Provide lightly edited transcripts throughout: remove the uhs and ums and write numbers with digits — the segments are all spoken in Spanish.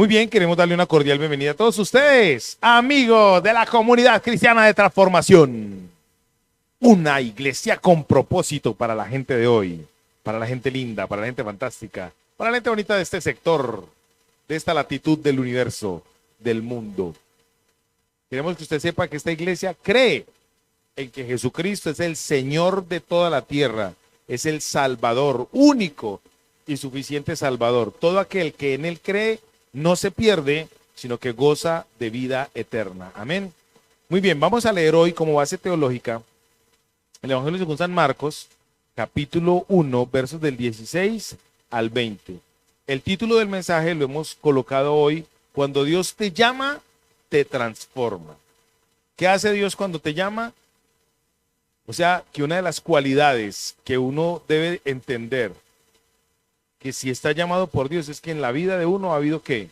Muy bien, queremos darle una cordial bienvenida a todos ustedes, amigos de la comunidad cristiana de transformación. Una iglesia con propósito para la gente de hoy, para la gente linda, para la gente fantástica, para la gente bonita de este sector, de esta latitud del universo, del mundo. Queremos que usted sepa que esta iglesia cree en que Jesucristo es el Señor de toda la tierra, es el Salvador, único y suficiente Salvador. Todo aquel que en Él cree no se pierde, sino que goza de vida eterna. Amén. Muy bien, vamos a leer hoy como base teológica el Evangelio según San Marcos, capítulo 1, versos del 16 al 20. El título del mensaje lo hemos colocado hoy: cuando Dios te llama, te transforma. ¿Qué hace Dios cuando te llama? O sea, que una de las cualidades que uno debe entender, que si está llamado por Dios, es que en la vida de uno ha habido ¿qué?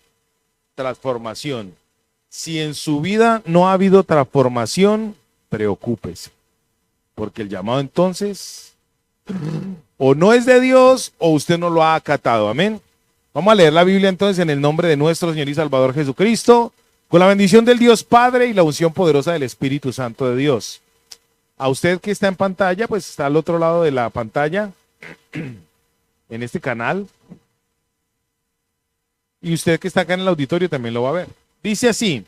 Transformación. Si en su vida no ha habido transformación, preocúpese, porque el llamado entonces o no es de Dios o usted no lo ha acatado. Amén. Vamos a leer la Biblia entonces en el nombre de nuestro Señor y Salvador Jesucristo, con la bendición del Dios Padre y la unción poderosa del Espíritu Santo de Dios. A usted que está en pantalla, pues está al otro lado de la pantalla, en este canal. Y usted que está acá en el auditorio también lo va a ver. Dice así: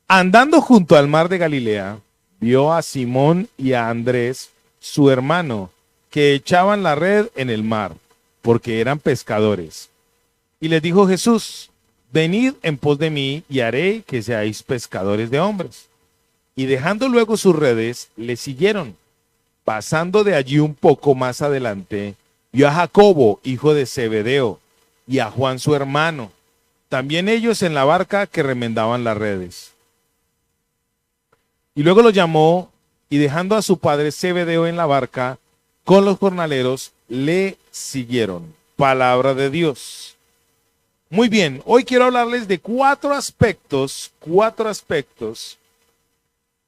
andando junto al mar de Galilea, vio a Simón y a Andrés, su hermano, que echaban la red en el mar, porque eran pescadores. Y les dijo Jesús: venid en pos de mí, y haré que seáis pescadores de hombres. Y dejando luego sus redes, le siguieron. Pasando de allí un poco más adelante, vio a Jacobo, hijo de Zebedeo, y a Juan su hermano, también ellos en la barca que remendaban las redes. Y luego los llamó, y dejando a su padre Zebedeo en la barca con los jornaleros, le siguieron. Palabra de Dios. Muy bien, hoy quiero hablarles de cuatro aspectos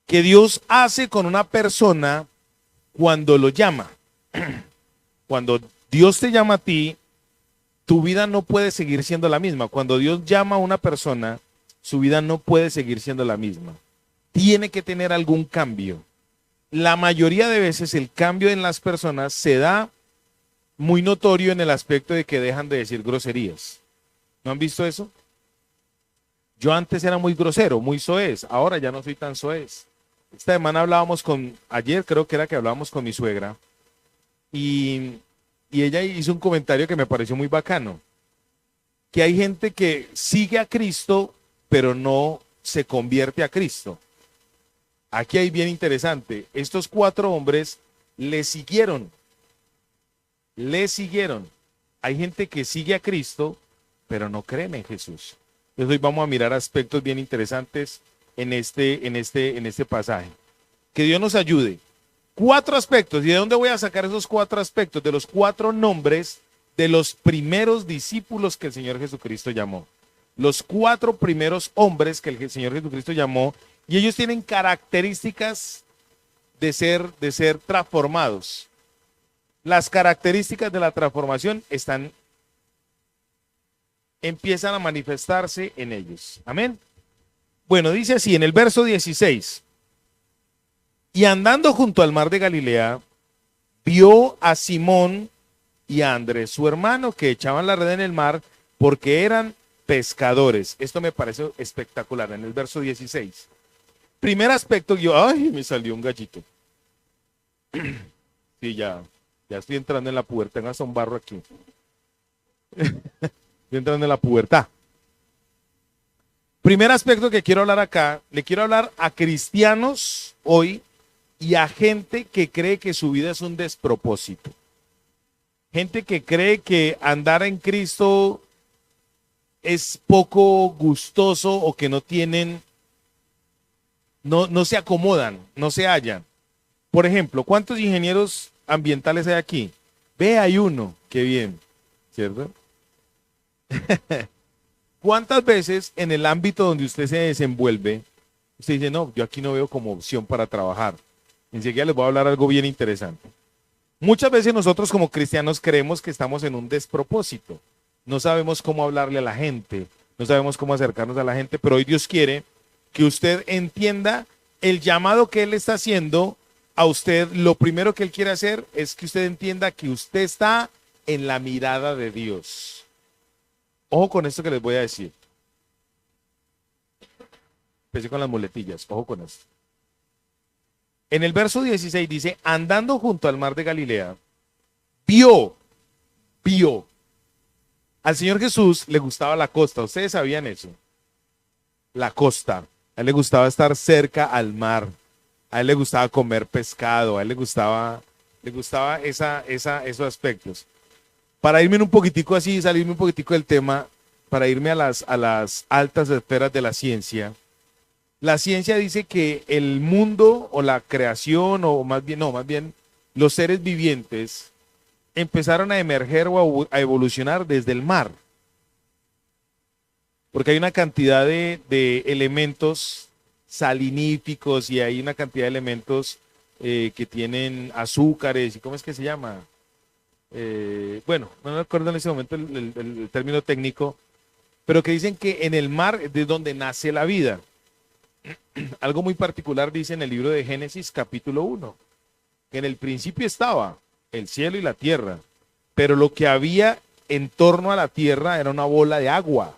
que Dios hace con una persona cuando lo llama. Cuando Dios te llama a ti, tu vida no puede seguir siendo la misma. Cuando Dios llama a una persona, su vida no puede seguir siendo la misma. Tiene que tener algún cambio. La mayoría de veces el cambio en las personas se da muy notorio en el aspecto de que dejan de decir groserías. ¿No han visto eso? Yo antes era muy grosero, muy soez, ahora ya no soy tan soez. Esta semana ayer creo que era que hablábamos con mi suegra, y ella hizo un comentario que me pareció muy bacano, que hay gente que sigue a Cristo, pero no se convierte a Cristo. Aquí hay bien interesante, estos cuatro hombres le siguieron. Hay gente que sigue a Cristo, pero no creen en Jesús. Entonces hoy vamos a mirar aspectos bien interesantes en este pasaje. Que Dios nos ayude. Cuatro aspectos. ¿Y de dónde voy a sacar esos cuatro aspectos? De los cuatro nombres de los primeros discípulos que el Señor Jesucristo llamó. Los cuatro primeros hombres que el Señor Jesucristo llamó, y ellos tienen características de ser transformados. Las características de la transformación empiezan a manifestarse en ellos. Amén. Bueno, dice así en el verso 16: y andando junto al mar de Galilea, vio a Simón y a Andrés, su hermano, que echaban la red en el mar, porque eran pescadores. Esto me parece espectacular, en el verso 16. Primer aspecto, ay, me salió un gallito. Sí, ya estoy entrando en la pubertad, tengo hasta un barro aquí. Estoy entrando en la pubertad. Primer aspecto que quiero hablar acá, le quiero hablar a cristianos hoy y a gente que cree que su vida es un despropósito. Gente que cree que andar en Cristo es poco gustoso o que no se acomodan, no se hallan. Por ejemplo, ¿cuántos ingenieros ambientales hay aquí? Ve, hay uno, qué bien, ¿cierto? ¿Cuántas veces en el ámbito donde usted se desenvuelve, usted dice, no, yo aquí no veo como opción para trabajar? Enseguida les voy a hablar algo bien interesante. Muchas veces nosotros como cristianos creemos que estamos en un despropósito. No sabemos cómo hablarle a la gente, no sabemos cómo acercarnos a la gente, pero hoy Dios quiere que usted entienda el llamado que Él está haciendo a usted. Lo primero que Él quiere hacer es que usted entienda que usted está en la mirada de Dios. Ojo con esto que les voy a decir. Empecé con las muletillas, ojo con esto. En el verso 16 dice, andando junto al mar de Galilea, vio. Al Señor Jesús le gustaba la costa, ustedes sabían eso. La costa, a él le gustaba estar cerca al mar, a él le gustaba comer pescado, a él le gustaba esos aspectos. Para irme un poquitico así, salirme un poquitico del tema, para irme a las altas esferas de la ciencia dice que el mundo o la creación, o más bien los seres vivientes empezaron a emerger o a evolucionar desde el mar. Porque hay una cantidad de elementos saliníficos y hay una cantidad de elementos que tienen azúcares y ¿cómo es que se llama? Bueno, no me acuerdo en ese momento el término técnico, pero que dicen que en el mar es de donde nace la vida. Algo muy particular dice en el libro de Génesis capítulo 1, que en el principio estaba el cielo y la tierra, pero lo que había en torno a la tierra era una bola de agua.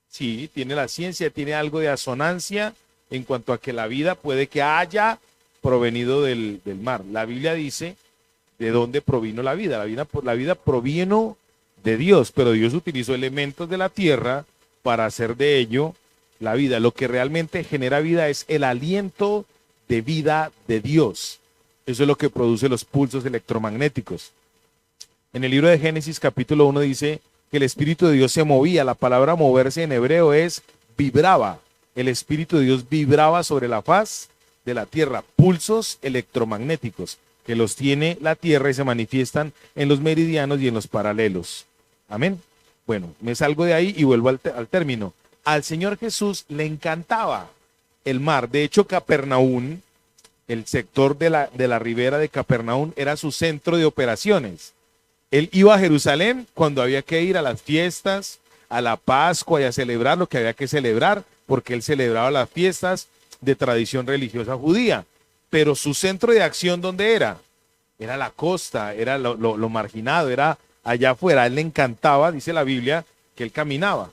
Sí, tiene la ciencia, tiene algo de asonancia en cuanto a que la vida puede que haya provenido del mar. La Biblia dice de dónde provino la vida. La vida provino de Dios, pero Dios utilizó elementos de la tierra para hacer de ello la vida. Lo que realmente genera vida es el aliento de vida de Dios. Eso es lo que produce los pulsos electromagnéticos. En el libro de Génesis capítulo 1 dice que el Espíritu de Dios se movía. La palabra moverse en hebreo es vibraba. El Espíritu de Dios vibraba sobre la faz de la tierra. Pulsos electromagnéticos que los tiene la tierra y se manifiestan en los meridianos y en los paralelos. Amén. Bueno, me salgo de ahí y vuelvo al término. Al Señor Jesús le encantaba el mar. De hecho, Capernaum, el sector de la ribera de Capernaum, era su centro de operaciones. Él iba a Jerusalén cuando había que ir a las fiestas, a la Pascua y a celebrar lo que había que celebrar, porque él celebraba las fiestas de tradición religiosa judía. Pero su centro de acción, ¿dónde era? Era la costa, era lo marginado, era allá afuera. A él le encantaba, dice la Biblia, que él caminaba.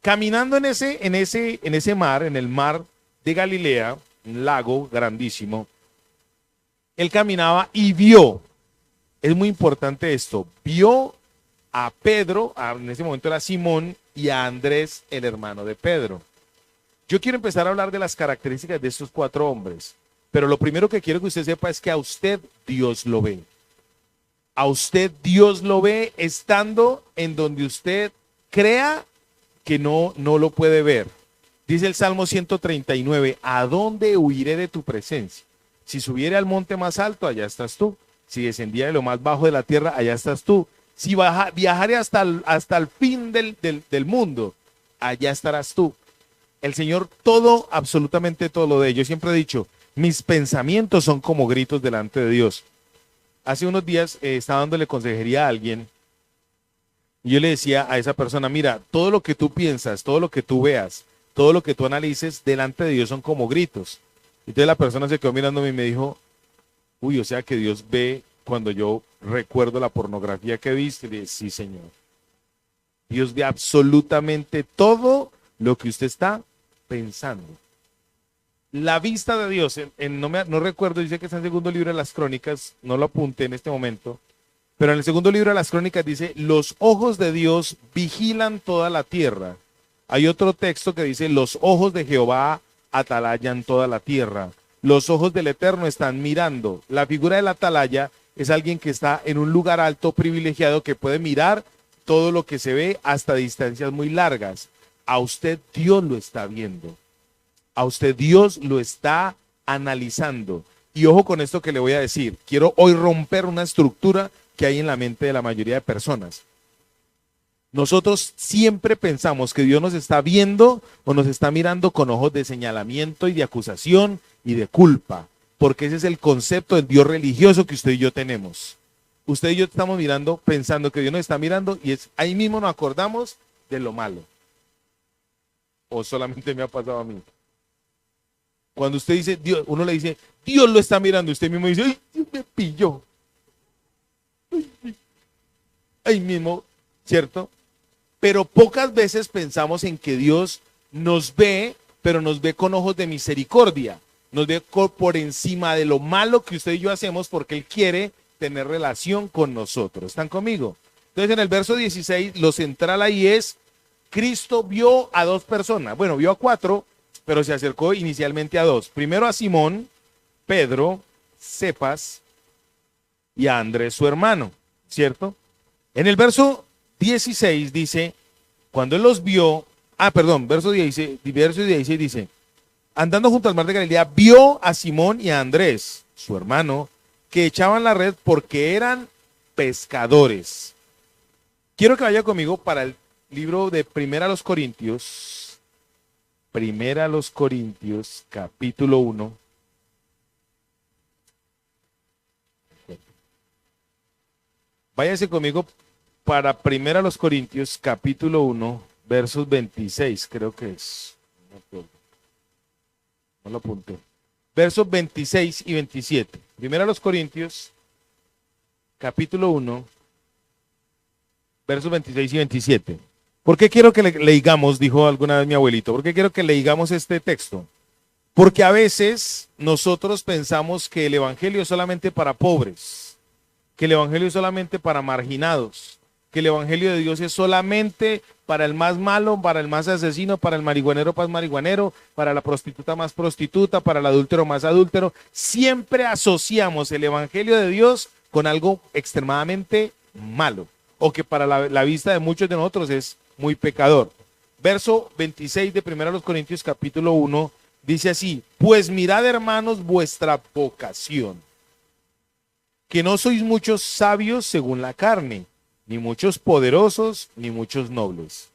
Caminando en ese mar, en el mar de Galilea, un lago grandísimo, él caminaba y vio, es muy importante esto, vio a Pedro, en ese momento era Simón, y a Andrés, el hermano de Pedro. Yo quiero empezar a hablar de las características de estos 4 hombres, pero lo primero que quiero que usted sepa es que a usted Dios lo ve. A usted Dios lo ve estando en donde usted crea que no lo puede ver. Dice el Salmo 139, ¿a dónde huiré de tu presencia? Si subiere al monte más alto, allá estás tú. Si descendiera de lo más bajo de la tierra, allá estás tú. Si viajaré hasta el fin del mundo, allá estarás tú. El Señor todo, absolutamente todo lo de ello. Yo siempre he dicho, mis pensamientos son como gritos delante de Dios. Hace unos días estaba dándole consejería a alguien y yo le decía a esa persona, mira, todo lo que tú piensas, todo lo que tú veas, todo lo que tú analices delante de Dios son como gritos. Entonces la persona se quedó mirándome y me dijo, uy, o sea que Dios ve cuando yo recuerdo la pornografía que viste. Y le dije, sí, Señor. Dios ve absolutamente todo lo que usted está pensando. La vista de Dios, no recuerdo, dice que está en el segundo libro de las Crónicas, no lo apunté en este momento, pero en el segundo libro de las Crónicas dice, los ojos de Dios vigilan toda la tierra. Hay otro texto que dice, los ojos de Jehová atalayan toda la tierra. Los ojos del Eterno están mirando. La figura del atalaya es alguien que está en un lugar alto, privilegiado, que puede mirar todo lo que se ve hasta distancias muy largas. A usted Dios lo está viendo. A usted Dios lo está analizando. Y ojo con esto que le voy a decir. Quiero hoy romper una estructura que hay en la mente de la mayoría de personas. Nosotros siempre pensamos que Dios nos está viendo o nos está mirando con ojos de señalamiento y de acusación y de culpa, porque ese es el concepto del Dios religioso que usted y yo tenemos. Usted y yo estamos mirando, pensando que Dios nos está mirando y ahí mismo nos acordamos de lo malo. ¿O solamente me ha pasado a mí? Cuando usted dice, Dios, uno le dice, Dios lo está mirando, usted mismo dice, ay, Dios me pilló. Ahí mismo, ¿cierto? Pero pocas veces pensamos en que Dios nos ve, pero nos ve con ojos de misericordia. Nos ve por encima de lo malo que usted y yo hacemos porque Él quiere tener relación con nosotros. ¿Están conmigo? Entonces en el verso 16, lo central ahí es, Cristo vio a dos personas. Bueno, vio a cuatro, pero se acercó inicialmente a dos. Primero a Simón, Pedro, Cepas y a Andrés, su hermano, ¿cierto? En el verso 16 dice, cuando él los vio, verso 16 dice, andando junto al mar de Galilea, vio a Simón y a Andrés, su hermano, que echaban la red porque eran pescadores. Quiero que vaya conmigo para el libro de Primera a los Corintios, capítulo 1. Váyase conmigo para Primera a los Corintios, capítulo 1, versos 26, creo que es. No lo apunté. Versos 26 y 27. Primera a los Corintios, capítulo 1, versos 26 y 27. ¿Por qué quiero que leigamos, dijo alguna vez mi abuelito, por qué quiero que leigamos este texto? Porque a veces nosotros pensamos que el evangelio es solamente para pobres, que el evangelio es solamente para marginados, que el evangelio de Dios es solamente para el más malo, para el más asesino, para el marihuanero más marihuanero, para la prostituta más prostituta, para el adúltero más adúltero. Siempre asociamos el evangelio de Dios con algo extremadamente malo, o que para la vista de muchos de nosotros es muy pecador. Verso 26 de 1 Corintios capítulo 1 dice así, pues mirad hermanos vuestra vocación, que no sois muchos sabios según la carne, ni muchos poderosos, ni muchos nobles,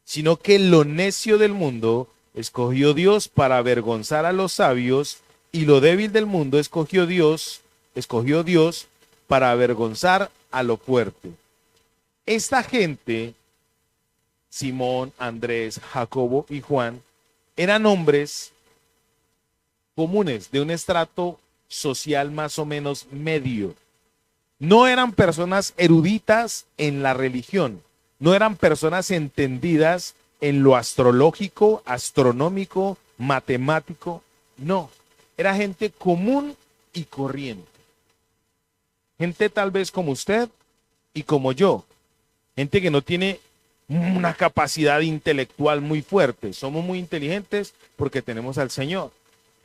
sino que lo necio del mundo escogió Dios para avergonzar a los sabios, y lo débil del mundo escogió Dios para avergonzar a lo fuerte. Esta gente, Simón, Andrés, Jacobo y Juan, eran hombres comunes de un estrato social más o menos medio. No eran personas eruditas en la religión, no eran personas entendidas en lo astrológico, astronómico, matemático, no. Era gente común y corriente. Gente tal vez como usted y como yo. Gente que no tiene una capacidad intelectual muy fuerte. Somos muy inteligentes porque tenemos al Señor.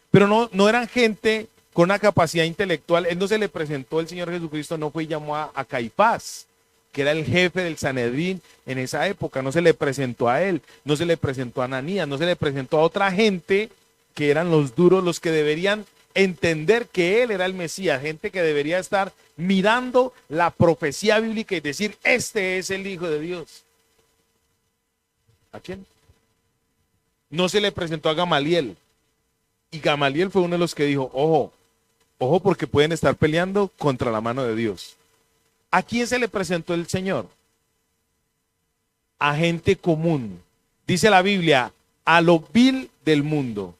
Pero no eran gente con una capacidad intelectual. Él no se le presentó, el Señor Jesucristo no fue y llamó a Caifás, que era el jefe del Sanedrín en esa época. No se le presentó a él, no se le presentó a Ananías, no se le presentó a otra gente que eran los duros, los que deberían entender que él era el Mesías, gente que debería estar mirando la profecía bíblica y decir, este es el Hijo de Dios. ¿A quién? No se le presentó a Gamaliel. Y Gamaliel fue uno de los que dijo, ojo, porque pueden estar peleando contra la mano de Dios. ¿A quién se le presentó el Señor? A gente común. Dice la Biblia, a lo vil del mundo,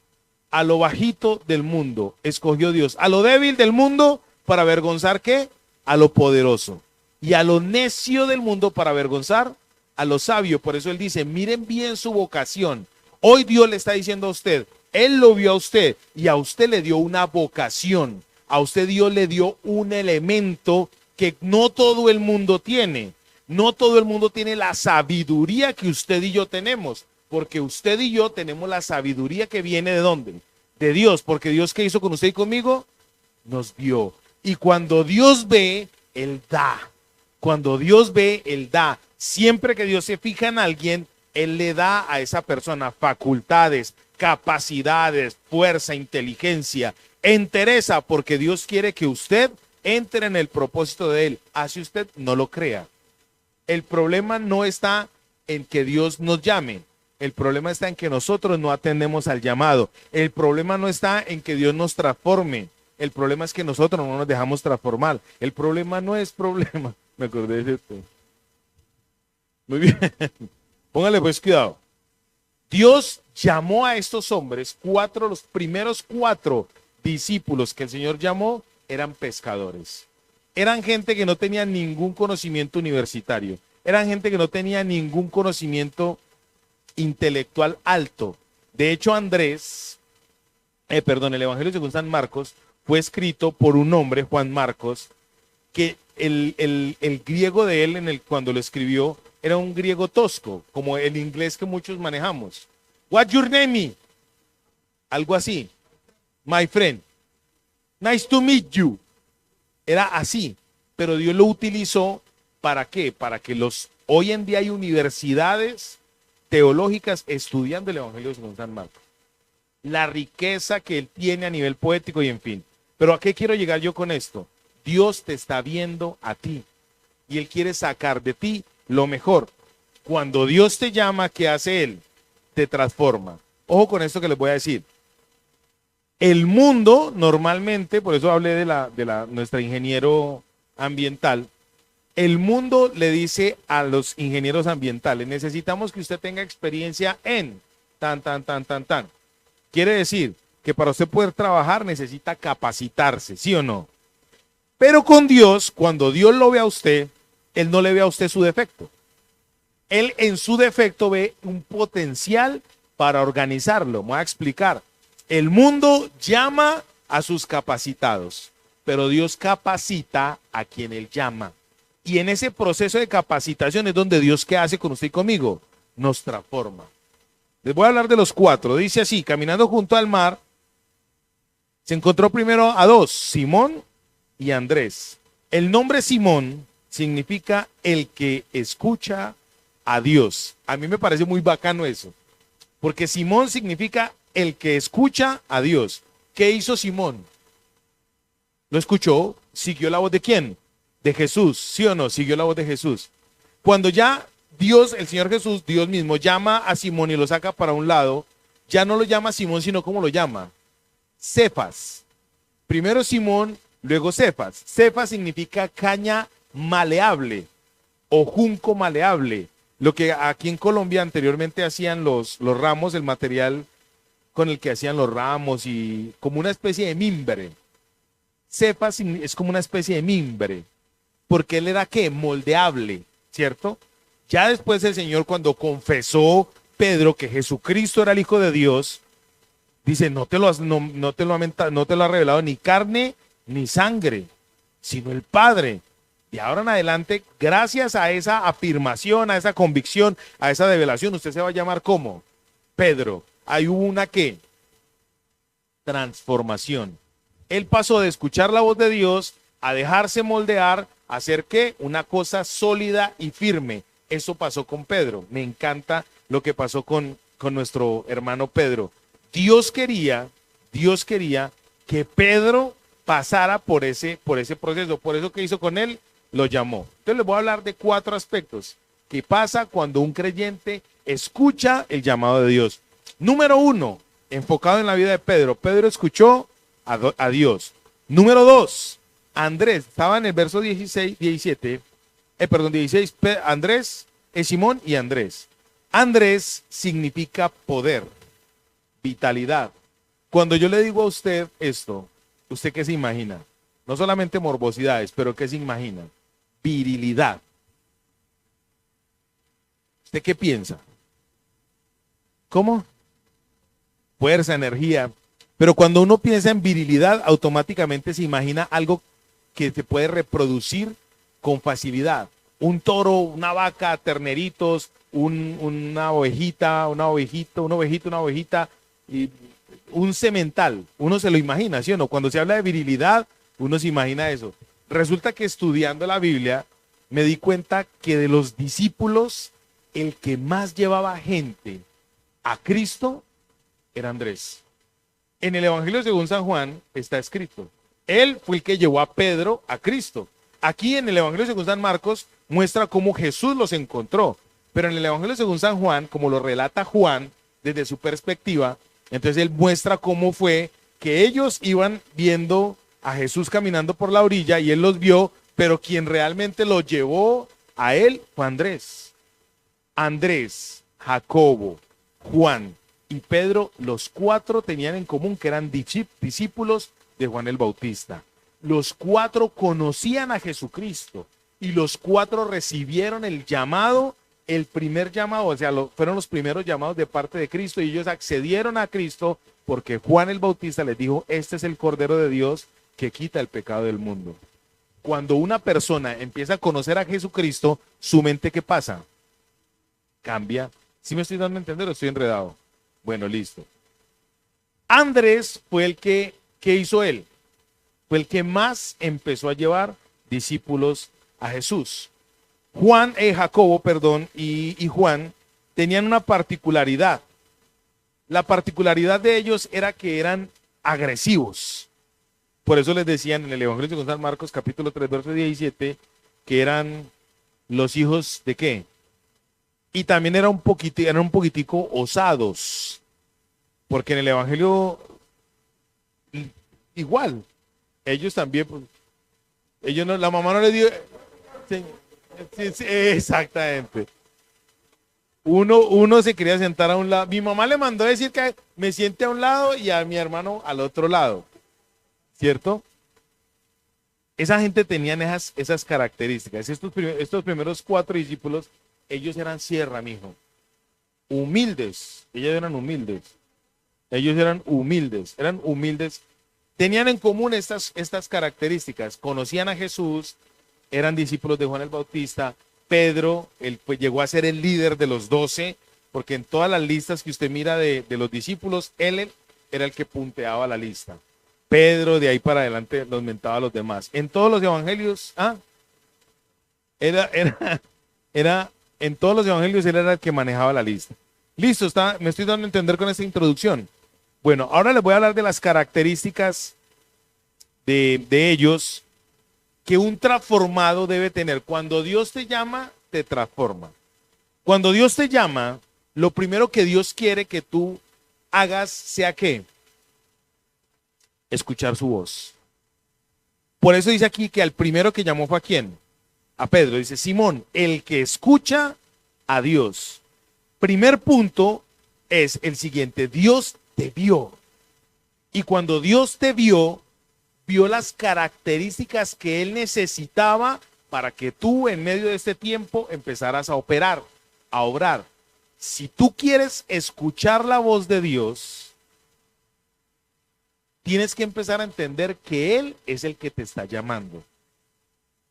a lo bajito del mundo, escogió Dios. A lo débil del mundo, para avergonzar, ¿qué? A lo poderoso. Y a lo necio del mundo, para avergonzar a lo sabio. Por eso él dice, miren bien su vocación. Hoy Dios le está diciendo a usted, Él lo vio a usted y a usted le dio una vocación. A usted Dios le dio un elemento que no todo el mundo tiene. No todo el mundo tiene la sabiduría que usted y yo tenemos. Porque usted y yo tenemos la sabiduría que viene ¿de dónde? De Dios. Porque Dios, ¿qué hizo con usted y conmigo? Nos dio. Y cuando Dios ve, Él da. Cuando Dios ve, Él da. Siempre que Dios se fija en alguien, Él le da a esa persona facultades, capacidades, fuerza, inteligencia, entereza, porque Dios quiere que usted entre en el propósito de Él. Así usted no lo crea. El problema no está en que Dios nos llame. El problema está en que nosotros no atendemos al llamado. El problema no está en que Dios nos transforme. El problema es que nosotros no nos dejamos transformar. El problema no es problema. Me acordé de esto. Muy bien. Póngale pues cuidado. Dios llamó a estos hombres, los primeros 4 discípulos que el Señor llamó eran pescadores. Eran gente que no tenía ningún conocimiento universitario. Eran gente que no tenía ningún conocimiento intelectual alto. De hecho, el Evangelio según San Marcos fue escrito por un hombre, Juan Marcos, que el griego de él cuando lo escribió era un griego tosco, como el inglés que muchos manejamos. What's your name? Algo así. My friend. Nice to meet you. Era así, pero Dios lo utilizó ¿para qué? Para que hoy en día hay universidades teológicas estudiando el Evangelio según San Marcos. La riqueza que él tiene a nivel poético y en fin. Pero ¿a qué quiero llegar yo con esto? Dios te está viendo a ti y él quiere sacar de ti lo mejor. Cuando Dios te llama, ¿qué hace él? Te transforma. Ojo con esto que les voy a decir. El mundo normalmente, por eso hablé de nuestra ingeniero ambiental, el mundo le dice a los ingenieros ambientales, necesitamos que usted tenga experiencia en tan. Quiere decir que para usted poder trabajar necesita capacitarse, ¿sí o no? Pero con Dios, cuando Dios lo ve a usted, él no le ve a usted su defecto. Él en su defecto ve un potencial para organizarlo. Me voy a explicar. El mundo llama a sus capacitados, pero Dios capacita a quien él llama. Y en ese proceso de capacitación es donde Dios, ¿qué hace con usted y conmigo? Nos transforma. Les voy a hablar de los 4. Dice así, caminando junto al mar, se encontró primero a 2, Simón y Andrés. El nombre Simón significa el que escucha a Dios. A mí me parece muy bacano eso, porque Simón significa el que escucha a Dios. ¿Qué hizo Simón? ¿Lo escuchó? ¿Siguió la voz de quién? De Jesús, ¿sí o no? Siguió la voz de Jesús. Cuando ya Dios, el Señor Jesús, Dios mismo, llama a Simón y lo saca para un lado, ya no lo llama Simón, sino ¿cómo lo llama? Cefas. Primero Simón, luego Cefas. Cefas significa caña maleable o junco maleable. Lo que aquí en Colombia anteriormente hacían los ramos, el material con el que hacían los ramos y como una especie de mimbre. Cefas es como una especie de mimbre, porque él era ¿qué? Moldeable, ¿cierto? Ya después el Señor, cuando confesó Pedro que Jesucristo era el Hijo de Dios, dice, no te lo ha revelado ni carne ni sangre, sino el Padre. De ahora en adelante, gracias a esa afirmación, a esa convicción, a esa revelación, usted se va a llamar ¿cómo? Pedro. Hay una ¿qué? Transformación. Él pasó de escuchar la voz de Dios a dejarse moldear, a hacer ¿qué? Una cosa sólida y firme. Eso pasó con Pedro. Me encanta lo que pasó con nuestro hermano Pedro. Dios quería que Pedro pasara por ese proceso. Por eso que hizo con él, lo llamó. Entonces les voy a hablar de 4 aspectos que pasa cuando un creyente escucha el llamado de Dios. Número 1, enfocado en la vida de Pedro. Pedro escuchó a Dios. Número 2, Andrés, estaba en el verso 16, Andrés, Simón y Andrés. Andrés significa poder, vitalidad. Cuando yo le digo a usted esto, ¿usted qué se imagina? No solamente morbosidades, pero ¿qué se imagina? Virilidad. ¿Usted qué piensa? ¿Cómo? Fuerza, energía. Pero cuando uno piensa en virilidad, automáticamente se imagina algo que se puede reproducir con facilidad. Un toro, una vaca, terneritos, una ovejita, y un semental. Uno se lo imagina, ¿sí o no? Cuando se habla de virilidad, uno se imagina eso. Resulta que estudiando la Biblia, me di cuenta que de los discípulos, el que más llevaba gente a Cristo era Andrés. En el Evangelio según San Juan está escrito, él fue el que llevó a Pedro a Cristo. Aquí en el Evangelio según San Marcos muestra cómo Jesús los encontró, pero en el Evangelio según San Juan, como lo relata Juan desde su perspectiva, entonces él muestra cómo fue que ellos iban viendo a Jesús caminando por la orilla y él los vio, pero quien realmente lo llevó a él fue Andrés. Andrés, Jacobo, Juan y Pedro, los cuatro tenían en común que eran discípulos de Juan el Bautista. Los cuatro conocían a Jesucristo y los cuatro recibieron el llamado, el primer llamado, o sea, fueron los primeros llamados de parte de Cristo y ellos accedieron a Cristo porque Juan el Bautista les dijo, este es el Cordero de Dios que quita el pecado del mundo. Cuando una persona empieza a conocer a Jesucristo, su mente, ¿qué pasa? Cambia. ¿Sí me estoy dando a entender o estoy enredado? Bueno, listo. Andrés fue el que, ¿qué hizo él? Fue el que más empezó a llevar discípulos a Jesús. Jacobo, y Juan tenían una particularidad. La particularidad de ellos era que eran agresivos. Por eso les decían en el Evangelio de San Marcos, capítulo 3, verso 17, que eran los hijos de ¿qué? Y también eran un poquitico osados. Porque en el Evangelio, igual, ellos también, pues, ellos no, la mamá no les dio, sí, exactamente. Uno se quería sentar a un lado. Mi mamá le mandó a decir que me siente a un lado y a mi hermano al otro lado. ¿Cierto? Esa gente tenían esas características. Estos primeros cuatro discípulos, ellos eran sierra, mijo. Humildes. Ellos eran humildes. Eran humildes. Tenían en común estas características. Conocían a Jesús, eran discípulos de Juan el Bautista. Pedro, pues llegó a ser el líder de los 12, porque en todas las listas que usted mira de los discípulos, él era el que punteaba la lista. Pedro, de ahí para adelante, los mentaba a los demás. En todos los evangelios, en todos los evangelios él era el que manejaba la lista. Listo, me estoy dando a entender con esta introducción. Bueno, ahora les voy a hablar de las características de ellos que un transformado debe tener. Cuando Dios te llama, te transforma. Cuando Dios te llama, lo primero que Dios quiere que tú hagas sea ¿qué? Escuchar su voz. Por eso dice aquí que al primero que llamó fue ¿a quién? A Pedro. Dice, Simón, el que escucha a Dios. Primer punto es el siguiente, Dios te vio. Y cuando Dios te vio las características que él necesitaba para que tú en medio de este tiempo empezaras a operar, a obrar. Si tú quieres escuchar la voz de Dios, tienes que empezar a entender que Él es el que te está llamando.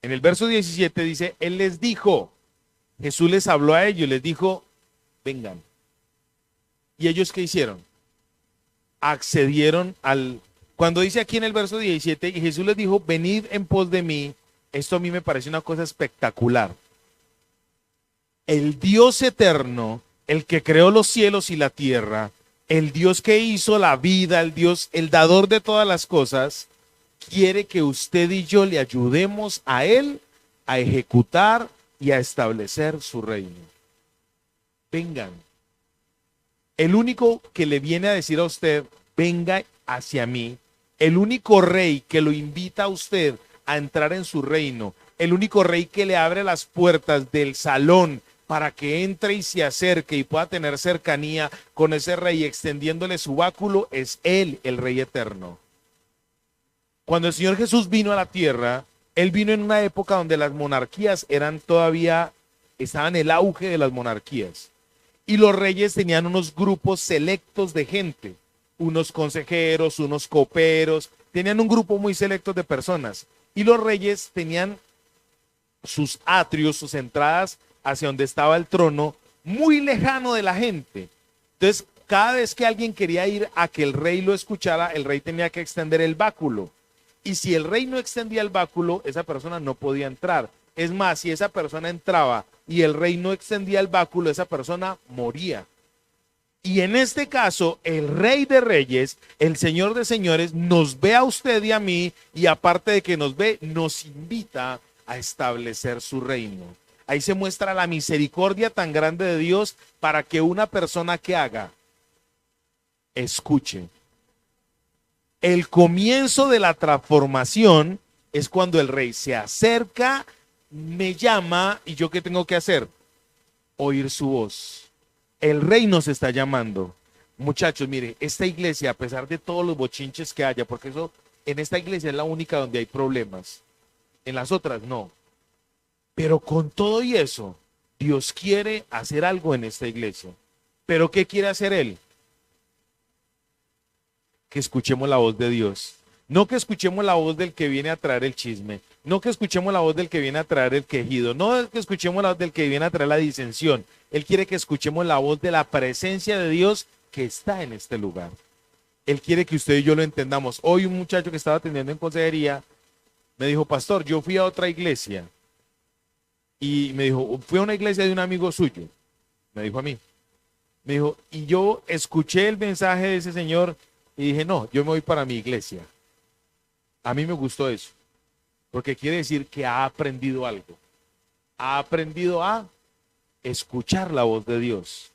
En el verso 17 dice, Él les dijo, Jesús les habló a ellos, les dijo, vengan. ¿Y ellos qué hicieron? Accedieron Cuando dice aquí en el verso 17, y Jesús les dijo, venid en pos de mí, esto a mí me parece una cosa espectacular. El Dios eterno, el que creó los cielos y la tierra, el Dios que hizo la vida, el Dios, el dador de todas las cosas, quiere que usted y yo le ayudemos a Él a ejecutar y a establecer su reino. Vengan. El único que le viene a decir a usted, venga hacia mí, el único rey que lo invita a usted a entrar en su reino, el único rey que le abre las puertas del salón para que entre y se acerque y pueda tener cercanía con ese rey extendiéndole su báculo, es Él, el Rey eterno. Cuando el Señor Jesús vino a la tierra, Él vino en una época donde las monarquías estaban en el auge de las monarquías. Y los reyes tenían unos grupos selectos de gente, unos consejeros, unos coperos, tenían un grupo muy selecto de personas. Y los reyes tenían sus atrios, sus entradas hacia donde estaba el trono, muy lejano de la gente. Entonces, cada vez que alguien quería ir a que el rey lo escuchara, el rey tenía que extender el báculo. Y si el rey no extendía el báculo, esa persona no podía entrar. Es más, si esa persona entraba y el rey no extendía el báculo, esa persona moría. Y en este caso, el Rey de Reyes, el Señor de Señores, nos ve a usted y a mí, y aparte de que nos ve, nos invita a establecer su reino. Ahí se muestra la misericordia tan grande de Dios para que una persona que haga, escuche. El comienzo de la transformación es cuando el rey se acerca, me llama, y yo ¿qué tengo que hacer? Oír su voz. El rey nos está llamando. Muchachos, mire, esta iglesia, a pesar de todos los bochinches que haya, porque eso, en esta iglesia es la única donde hay problemas. En las otras no. Pero con todo y eso, Dios quiere hacer algo en esta iglesia. ¿Pero qué quiere hacer Él? Que escuchemos la voz de Dios. No que escuchemos la voz del que viene a traer el chisme. No que escuchemos la voz del que viene a traer el quejido. No que escuchemos la voz del que viene a traer la disensión. Él quiere que escuchemos la voz de la presencia de Dios que está en este lugar. Él quiere que usted y yo lo entendamos. Hoy un muchacho que estaba atendiendo en consejería me dijo, pastor, yo fui a otra iglesia. Y me dijo, fui a una iglesia de un amigo suyo. Me dijo a mí. Me dijo, y yo escuché el mensaje de ese señor y dije, no, yo me voy para mi iglesia. A mí me gustó eso, porque quiere decir que ha aprendido algo. Ha aprendido a escuchar la voz de Dios.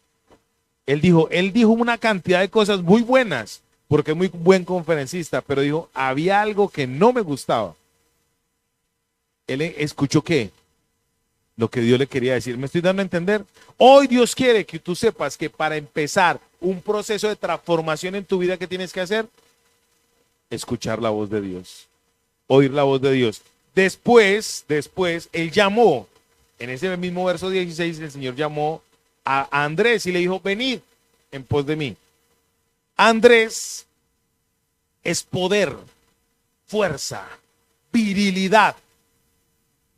Él dijo una cantidad de cosas muy buenas, porque es muy buen conferencista, pero dijo, había algo que no me gustaba. Él escuchó qué, lo que Dios le quería decir. ¿Me estoy dando a entender? Hoy Dios quiere que tú sepas que para empezar un proceso de transformación en tu vida, ¿qué tienes que hacer? Escuchar la voz de Dios, oír la voz de Dios. Después, Él llamó, en ese mismo verso 16, el Señor llamó a Andrés y le dijo, venid en pos de mí. Andrés es poder, fuerza, virilidad.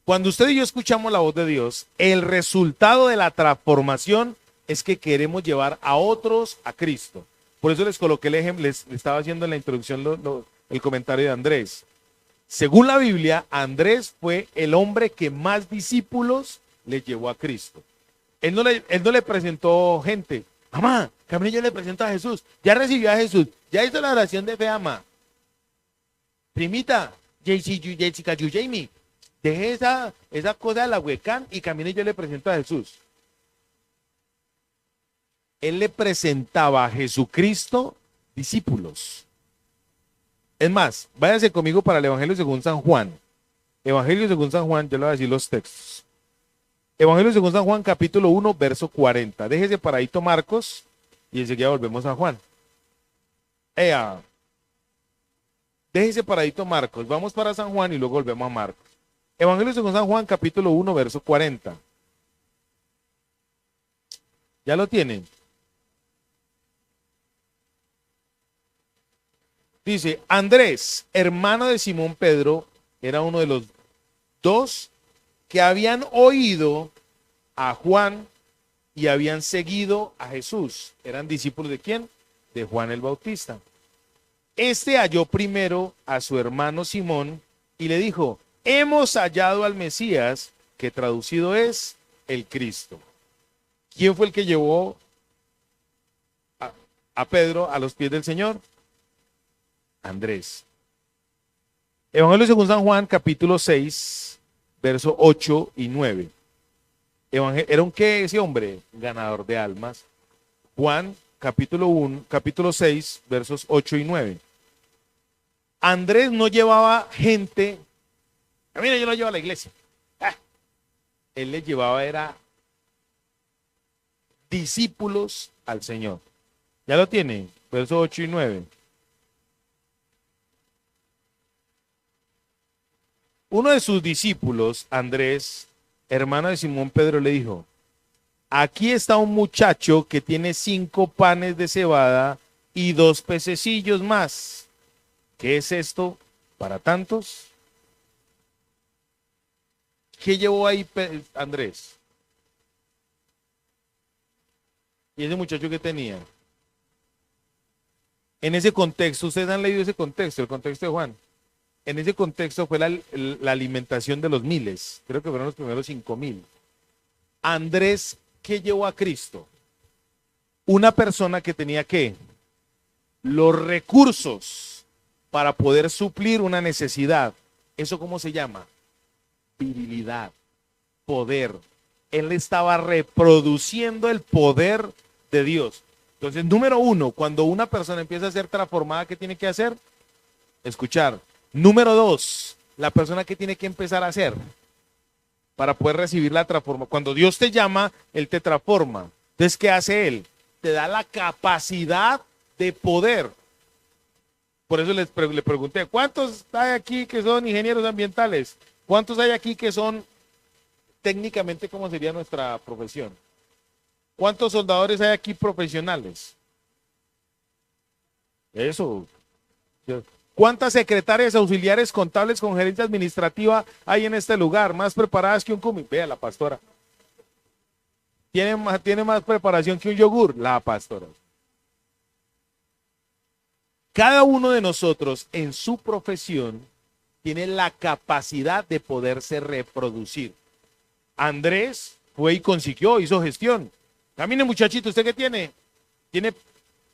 Cuando usted y yo escuchamos la voz de Dios, el resultado de la transformación es que queremos llevar a otros a Cristo. Por eso les coloqué el ejemplo, les estaba haciendo en la introducción el comentario de Andrés. Según la Biblia, Andrés fue el hombre que más discípulos le llevó a Cristo. Él no le presentó gente. Mamá, camine, yo le presento a Jesús. Ya recibió a Jesús. Ya hizo la oración de fe, mamá. Primita, Jessica, Jamie, deje esa cosa de la huecán y camine, yo le presento a Jesús. Él le presentaba a Jesucristo discípulos. Es más, váyanse conmigo para el Evangelio según San Juan. Evangelio según San Juan, yo le voy a decir los textos. Evangelio según San Juan, capítulo 1, verso 40. Déjese paradito Marcos y enseguida volvemos a Juan. Déjese paradito Marcos. Vamos para San Juan y luego volvemos a Marcos. Evangelio según San Juan, capítulo 1, verso 40. ¿Ya lo tienen? Dice, Andrés, hermano de Simón Pedro, era uno de los dos que habían oído a Juan y habían seguido a Jesús. ¿Eran discípulos de quién? De Juan el Bautista. Este halló primero a su hermano Simón y le dijo, hemos hallado al Mesías, que traducido es el Cristo. ¿Quién fue el que llevó a Pedro a los pies del Señor? Andrés. Evangelio según San Juan, capítulo 6, versos 8 y 9. ¿Era un qué ese hombre? Ganador de almas. Juan, capítulo 6, versos 8 y 9. Andrés no llevaba gente. Mira, yo lo llevo a la iglesia. Él le llevaba, era discípulos al Señor. ¿Ya lo tiene? Versos 8 y 9. Uno de sus discípulos, Andrés, hermano de Simón Pedro, le dijo, aquí está un muchacho que tiene 5 panes de cebada y 2 pececillos más. ¿Qué es esto para tantos? ¿Qué llevó ahí Andrés? ¿Y ese muchacho qué tenía? En ese contexto, ustedes han leído ese contexto, el contexto de Juan. En ese contexto fue la alimentación de los miles. Creo que fueron los primeros 5,000. Andrés, ¿qué llevó a Cristo? Una persona que tenía ¿qué? Los recursos para poder suplir una necesidad. ¿Eso cómo se llama? Virilidad, poder. Él estaba reproduciendo el poder de Dios. Entonces, número 1, cuando una persona empieza a ser transformada, ¿qué tiene que hacer? Escuchar. Número 2, la persona que tiene que empezar a hacer para poder recibir la transformación. Cuando Dios te llama, Él te transforma. Entonces, ¿qué hace él? Te da la capacidad de poder. Por eso le pregunté, ¿cuántos hay aquí que son ingenieros ambientales? ¿Cuántos hay aquí que son técnicamente, cómo sería nuestra profesión? ¿Cuántos soldadores hay aquí profesionales? Eso. ¿Cuántas secretarias auxiliares contables con gerencia administrativa hay en este lugar? Más preparadas que un cumi. Vea la pastora. Tiene más preparación que un yogur. La pastora. Cada uno de nosotros en su profesión tiene la capacidad de poderse reproducir. Andrés fue y consiguió, hizo gestión. Camine, muchachito, ¿usted qué tiene? Tiene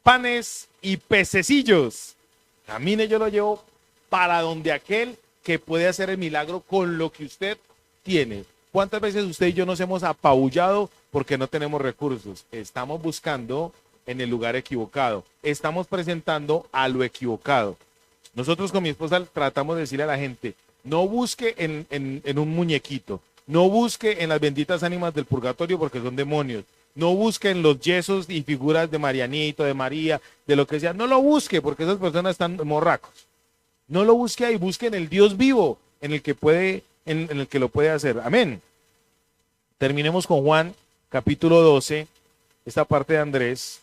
panes y pececillos. Camine, yo lo llevo para donde aquel que puede hacer el milagro con lo que usted tiene. ¿Cuántas veces usted y yo nos hemos apabullado porque no tenemos recursos? Estamos buscando en el lugar equivocado. Estamos presentando a lo equivocado. Nosotros con mi esposa tratamos de decirle a la gente, no busque en un muñequito, no busque en las benditas ánimas del purgatorio porque son demonios, no busque en los yesos y figuras de Marianito, de María, de lo que sea, no lo busque porque esas personas están morracos. No lo busque ahí, busque en el Dios vivo, en el que puede, en el que lo puede hacer. Amén. Terminemos con Juan, capítulo 12, esta parte de Andrés.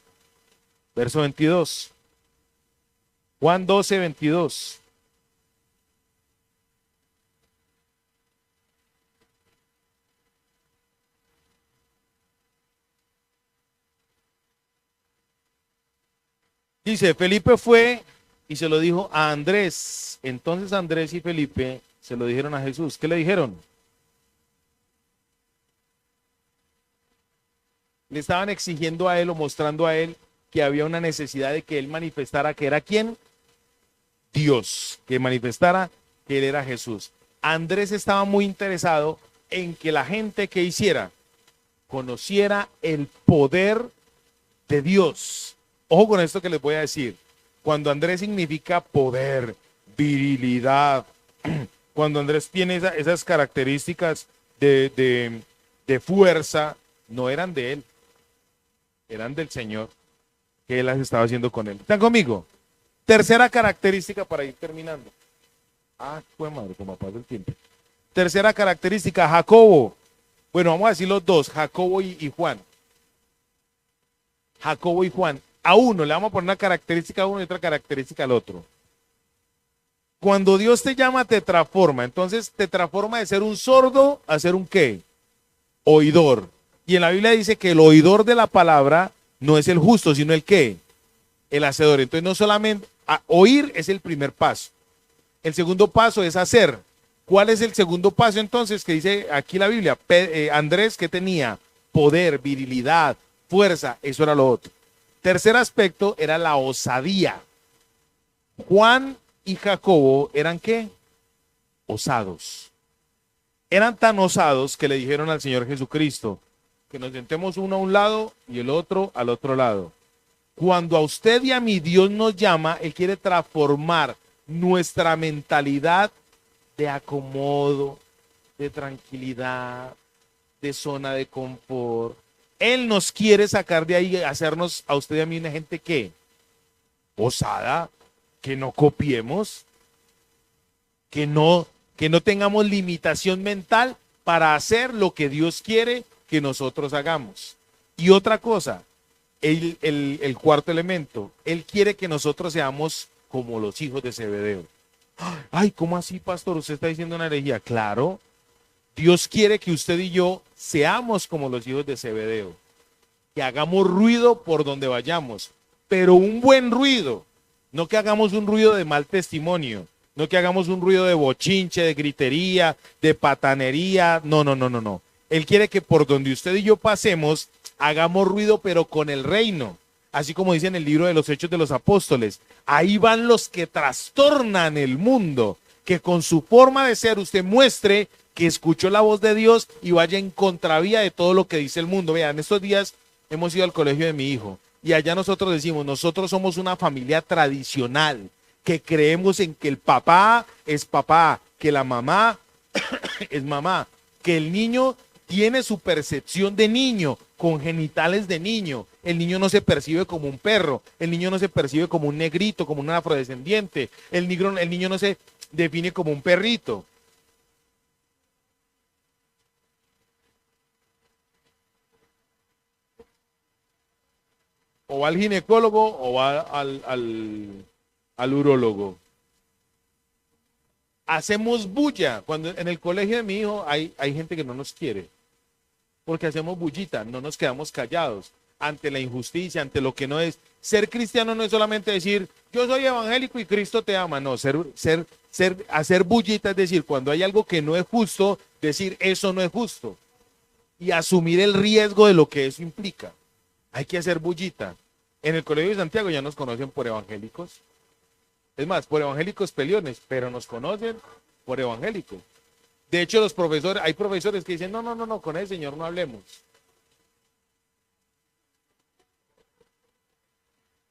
Verso 22. Juan 12, 22. Dice, Felipe fue y se lo dijo a Andrés. Entonces Andrés y Felipe se lo dijeron a Jesús. ¿Qué le dijeron? Le estaban exigiendo a él o mostrando a él que había una necesidad de que él manifestara que era quién, Dios, que manifestara que él era Jesús. Andrés estaba muy interesado en que la gente que hiciera conociera el poder de Dios. Ojo con esto que les voy a decir. Cuando Andrés significa poder, virilidad, cuando Andrés tiene esas características de fuerza, no eran de él, eran del Señor, que él las estaba haciendo con él. ¿Están conmigo? Tercera característica para ir terminando. Fue madre, como pasa el tiempo. Tercera característica, Jacobo. Bueno, vamos a decir los dos, Jacobo y Juan. Jacobo y Juan. A uno le vamos a poner una característica a uno y otra característica al otro. Cuando Dios te llama, te transforma. Entonces te transforma de ser un sordo a ser un ¿qué? Oidor. Y en la Biblia dice que el oidor de la palabra no es el justo, sino el ¿qué? El hacedor. Entonces no solamente oír es el primer paso. El segundo paso es hacer. ¿Cuál es el segundo paso entonces que dice aquí la Biblia? Andrés, ¿qué tenía? Poder, virilidad, fuerza. Eso era lo otro. Tercer aspecto era la osadía. Juan y Jacobo eran ¿qué? Osados. Eran tan osados que le dijeron al Señor Jesucristo que nos sentemos uno a un lado y el otro al otro lado. Cuando a usted y a mí Dios nos llama, Él quiere transformar nuestra mentalidad de acomodo, de tranquilidad, de zona de confort. Él nos quiere sacar de ahí, hacernos a usted y a mí una gente que osada, que no copiemos, que no tengamos limitación mental para hacer lo que Dios quiere que nosotros hagamos. Y otra cosa, el cuarto elemento, Él quiere que nosotros seamos como los hijos de Zebedeo. Ay, ¿cómo así, pastor? ¿Usted está diciendo una herejía? Claro, Dios quiere que usted y yo seamos como los hijos de Zebedeo, que hagamos ruido por donde vayamos, pero un buen ruido, no que hagamos un ruido de mal testimonio, no que hagamos un ruido de bochinche, de gritería, de patanería, no. Él quiere que por donde usted y yo pasemos, hagamos ruido, pero con el reino. Así como dice en el libro de los Hechos de los Apóstoles, ahí van los que trastornan el mundo, que con su forma de ser usted muestre que escuchó la voz de Dios y vaya en contravía de todo lo que dice el mundo. Vean, estos días hemos ido al colegio de mi hijo y allá nosotros decimos, nosotros somos una familia tradicional, que creemos en que el papá es papá, que la mamá es mamá, que el niño tiene su percepción de niño, con genitales de niño. El niño no se percibe como un perro, el niño no se percibe como un negrito, como un afrodescendiente, el niño no se define como un perrito. O va al ginecólogo o va al urólogo. Hacemos bulla. Cuando en el colegio de mi hijo hay gente que no nos quiere, porque hacemos bullita, no nos quedamos callados ante la injusticia, ante lo que no es. Ser cristiano no es solamente decir, yo soy evangélico y Cristo te ama. No, hacer bullita es decir, cuando hay algo que no es justo, decir eso no es justo y asumir el riesgo de lo que eso implica. Hay que hacer bullita. En el Colegio de Santiago ya nos conocen por evangélicos. Es más, por evangélicos peleones, pero nos conocen por evangélicos. De hecho, los profesores, hay profesores que dicen, no, con el Señor no hablemos.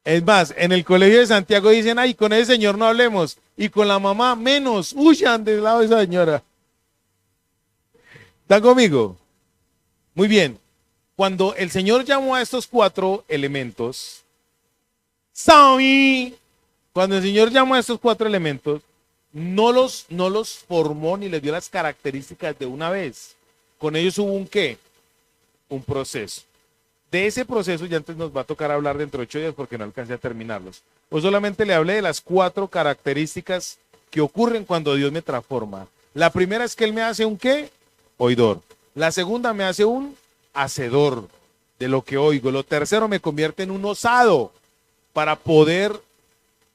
Es más, en el Colegio de Santiago dicen, ay, con ese señor no hablemos. Y con la mamá, menos, huyan del lado de esa señora. ¿Están conmigo? Muy bien. Cuando el Señor llamó a estos 4 elementos, ¿sabe? Cuando el Señor llamó a estos 4 elementos, no los formó ni les dio las características de una vez. Con ellos hubo un qué, un proceso. De ese proceso ya antes nos va a tocar hablar dentro de 8 días porque no alcancé a terminarlos. Pues solamente le hablé de las 4 características que ocurren cuando Dios me transforma. La primera es que Él me hace un qué, oidor. La segunda me hace un hacedor de lo que oigo. Lo tercero me convierte en un osado para poder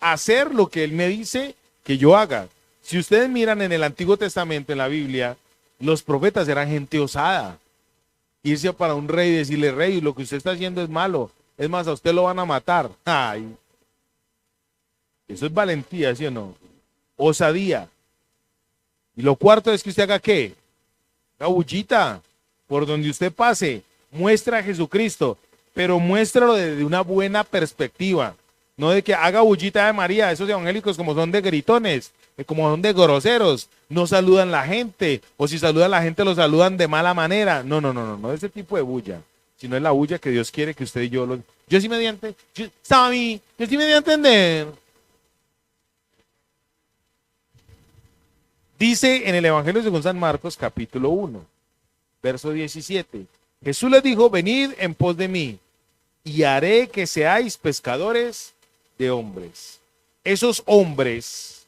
hacer lo que Él me dice que yo haga. Si ustedes miran en el Antiguo Testamento, en la Biblia, los profetas eran gente osada. Irse para un rey y decirle, rey, lo que usted está haciendo es malo. Es más, a usted lo van a matar. Ay, eso es valentía, ¿sí o no? Osadía. Y lo cuarto es que usted haga ¿qué? Haga bullita. Por donde usted pase, muestra a Jesucristo, pero muéstralo desde una buena perspectiva. No de que haga bullita de María. Esos evangélicos como son de gritones, como son de groseros, no saludan a la gente, o si saludan a la gente lo saludan de mala manera. No ese tipo de bulla, sino es la bulla que Dios quiere que usted y yo lo... Yo sí mediante, yo sí me di a entender. Dice en el Evangelio según San Marcos, capítulo 1, verso 17. Jesús les dijo, venid en pos de mí, y haré que seáis pescadores de hombres. Esos hombres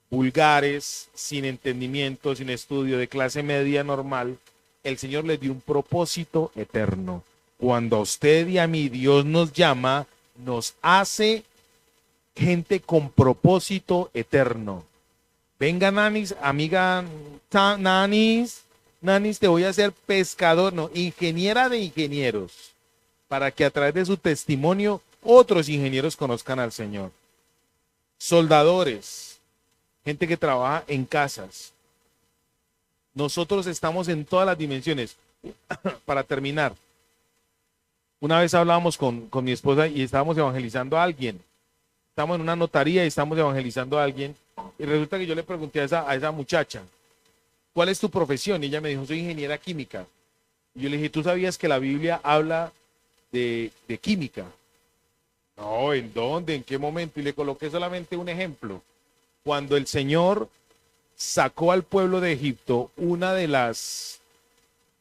vulgares, sin entendimiento, sin estudio, de clase media normal, el Señor les dio un propósito eterno. Cuando a usted y a mí Dios nos llama, nos hace gente con propósito eterno. Venga, nanis, amiga, nanis, te voy a hacer pescador, no, ingeniera de ingenieros, para que a través de su testimonio otros ingenieros conozcan al Señor. Soldadores, gente que trabaja en casas. Nosotros estamos en todas las dimensiones. Para terminar, una vez hablábamos con mi esposa y estábamos evangelizando a alguien. Estamos en una notaría y estamos evangelizando a alguien. Y resulta que yo le pregunté a esa muchacha, ¿cuál es tu profesión? Y ella me dijo, soy ingeniera química. Y yo le dije, ¿tú sabías que la Biblia habla de química? No, ¿en dónde? ¿En qué momento? Y le coloqué solamente un ejemplo. Cuando el Señor sacó al pueblo de Egipto, una de las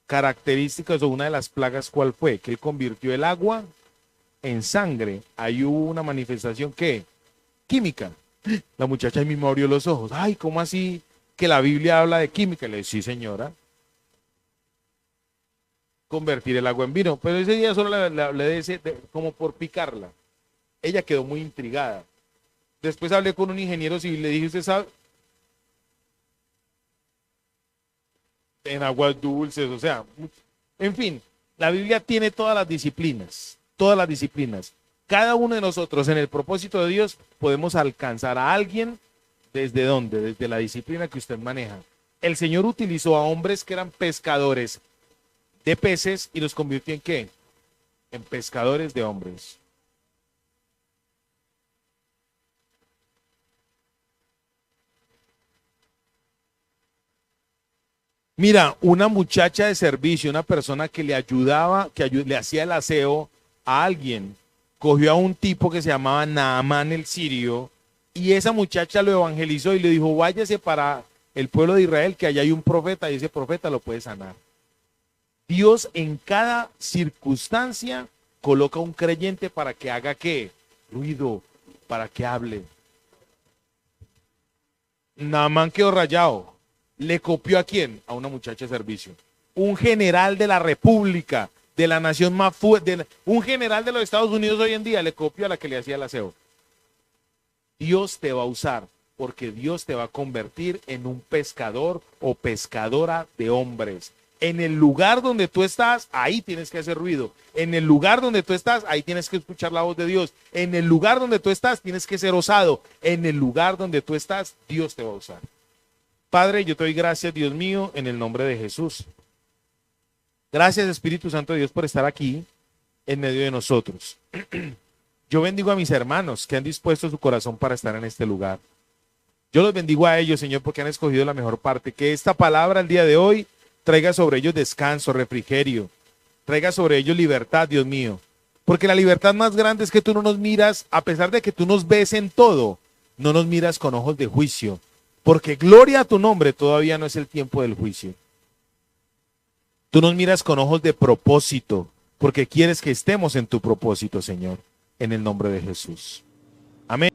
características o una de las plagas, ¿cuál fue? Que Él convirtió el agua en sangre. Ahí hubo una manifestación, ¿qué? Química. La muchacha ahí mismo abrió los ojos. Ay, ¿cómo así que la Biblia habla de química? Le dije, sí, señora. Convertir el agua en vino. Pero ese día solo le hablé como por picarla. Ella quedó muy intrigada. Después hablé con un ingeniero civil y le dije, ¿usted sabe? En aguas dulces, o sea, en fin, la Biblia tiene todas las disciplinas, todas las disciplinas. Cada uno de nosotros en el propósito de Dios podemos alcanzar a alguien desde dónde, desde la disciplina que usted maneja. El Señor utilizó a hombres que eran pescadores de peces y los convirtió en ¿qué? En pescadores de hombres. Mira, una muchacha de servicio, una persona que le ayudaba, le hacía el aseo a alguien, cogió a un tipo que se llamaba Naamán el sirio y esa muchacha lo evangelizó y le dijo, váyase para el pueblo de Israel que allá hay un profeta y ese profeta lo puede sanar. Dios en cada circunstancia coloca un creyente para que haga qué, ruido, para que hable. Naamán quedó rayado. ¿Le copió a quién? A una muchacha de servicio. Un general de la República, de la nación más fuerte, un general de los Estados Unidos hoy en día le copió a la que le hacía el aseo. Dios te va a usar porque Dios te va a convertir en un pescador o pescadora de hombres. En el lugar donde tú estás, ahí tienes que hacer ruido. En el lugar donde tú estás, ahí tienes que escuchar la voz de Dios. En el lugar donde tú estás, tienes que ser osado. En el lugar donde tú estás, Dios te va a usar. Padre, yo te doy gracias, Dios mío, en el nombre de Jesús. Gracias, Espíritu Santo de Dios, por estar aquí en medio de nosotros. Yo bendigo a mis hermanos que han dispuesto su corazón para estar en este lugar. Yo los bendigo a ellos, Señor, porque han escogido la mejor parte. Que esta palabra el día de hoy traiga sobre ellos descanso, refrigerio. Traiga sobre ellos libertad, Dios mío. Porque la libertad más grande es que tú no nos miras, a pesar de que tú nos ves en todo, no nos miras con ojos de juicio. Porque gloria a tu nombre, todavía no es el tiempo del juicio. Tú nos miras con ojos de propósito, porque quieres que estemos en tu propósito, Señor, en el nombre de Jesús. Amén.